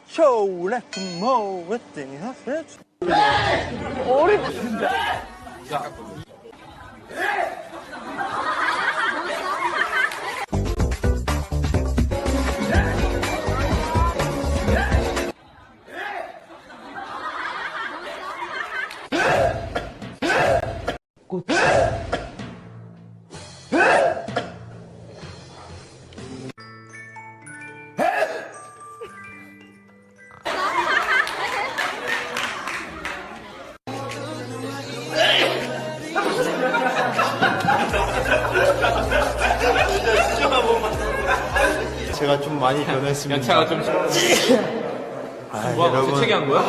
초래 뭐 제가 좀 많이 변했습니다. 연차가 좀. 뭐, 여러분, 재채기 한 거야?